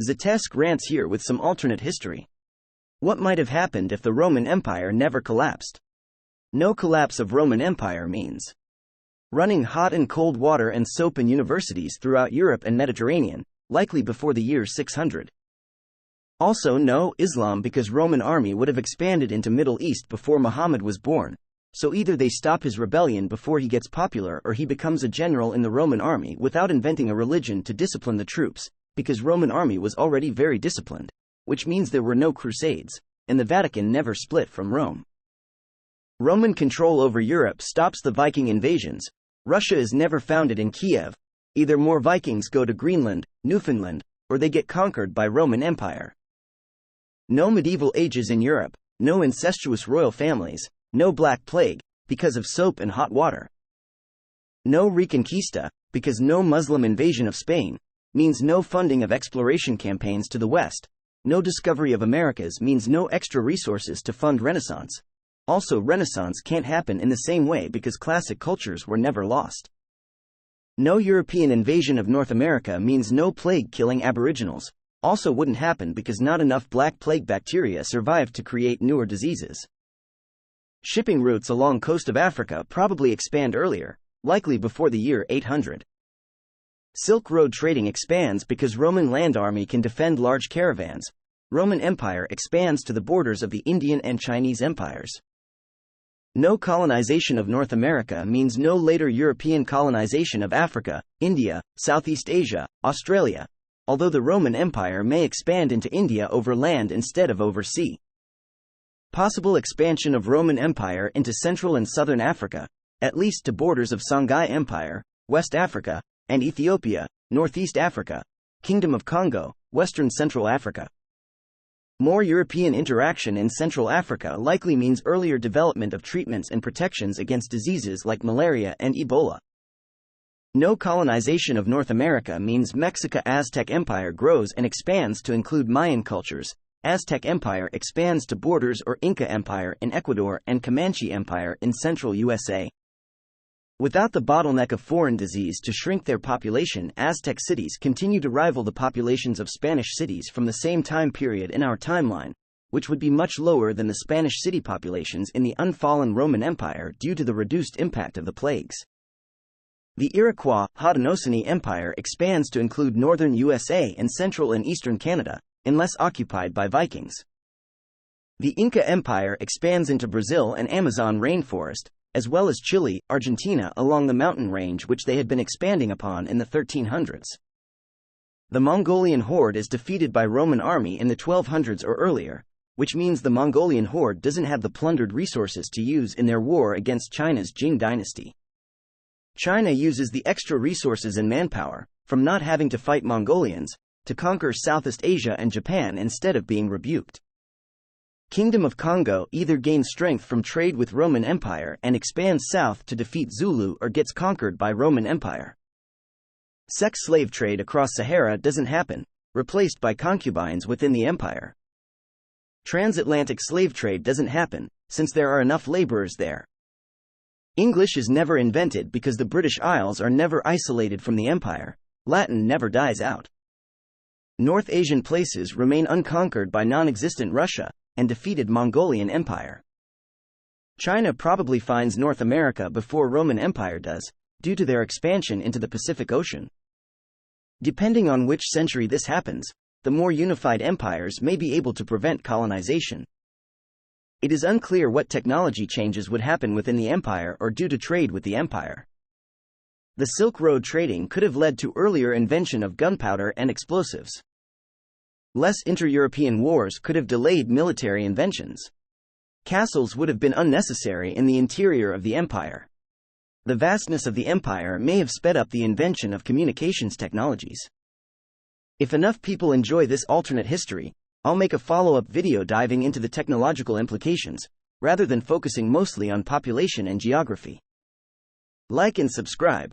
Zatesk rants here with some alternate history. What might have happened if the Roman Empire never collapsed? No collapse of Roman Empire means running hot and cold water and soap in universities throughout Europe and Mediterranean, likely before the year 600. Also no Islam, because Roman army would have expanded into Middle East before Muhammad was born, so either they stop his rebellion before he gets popular or he becomes a general in the Roman army without inventing a religion to discipline the troops, because Roman army was already very disciplined, which means there were no crusades, and the Vatican never split from Rome. Roman control over Europe stops the Viking invasions. Russia is never founded in Kiev. Either more Vikings go to Greenland, Newfoundland, or they get conquered by Roman Empire. No medieval ages in Europe, no incestuous royal families, no Black Plague, because of soap and hot water. No Reconquista, because no Muslim invasion of Spain, means no funding of exploration campaigns to the west. No discovery of Americas means no extra resources to fund Renaissance. Also, Renaissance can't happen in the same way because classic cultures were never lost. No European invasion of North America means no plague killing Aboriginals. Also wouldn't happen because not enough Black Plague bacteria survived to create newer diseases. Shipping routes along coast of Africa probably expand earlier, likely before the year 800. Silk Road trading expands because Roman land army can defend large caravans. Roman Empire expands to the borders of the Indian and Chinese empires. No colonization of North America means no later European colonization of Africa, India, Southeast Asia, Australia, although the Roman Empire may expand into India over land instead of over sea. Possible expansion of Roman Empire into Central and Southern Africa, at least to borders of Songhai Empire, West Africa, and Ethiopia, Northeast Africa, Kingdom of Congo, Western Central Africa. More European interaction in Central Africa likely means earlier development of treatments and protections against diseases like malaria and Ebola. No colonization of North America means Mexica Aztec Empire grows and expands to include Mayan cultures. Aztec Empire expands to borders or Inca Empire in Ecuador and Comanche Empire in central USA. Without the bottleneck of foreign disease to shrink their population, Aztec cities continue to rival the populations of Spanish cities from the same time period in our timeline, which would be much lower than the Spanish city populations in the unfallen Roman Empire due to the reduced impact of the plagues. The Iroquois Haudenosaunee Empire expands to include northern USA and central and eastern Canada, unless occupied by Vikings. The Inca Empire expands into Brazil and Amazon rainforest, as well as Chile, Argentina along the mountain range which they had been expanding upon in the 1300s. The Mongolian horde is defeated by Roman army in the 1200s or earlier, which means the Mongolian horde doesn't have the plundered resources to use in their war against China's Jin dynasty. China uses the extra resources and manpower, from not having to fight Mongolians, to conquer Southeast Asia and Japan instead of being rebuked. Kingdom of Congo either gains strength from trade with Roman Empire and expands south to defeat Zulu or gets conquered by Roman Empire. Sex slave trade across Sahara doesn't happen, replaced by concubines within the empire. Transatlantic slave trade doesn't happen, since there are enough laborers there. English is never invented because the British Isles are never isolated from the empire. Latin never dies out. North Asian places remain unconquered by non-existent Russia and defeated Mongolian Empire. China probably finds North America before Roman Empire does, due to their expansion into the Pacific Ocean. Depending on which century this happens, the more unified empires may be able to prevent colonization. It is unclear what technology changes would happen within the empire or due to trade with the empire. The Silk Road trading could have led to earlier invention of gunpowder and explosives. Less inter-European wars could have delayed military inventions. Castles would have been unnecessary in the interior of the empire. The vastness of the empire may have sped up the invention of communications technologies. If enough people enjoy this alternate history, I'll make a follow-up video diving into the technological implications, rather than focusing mostly on population and geography. Like and subscribe.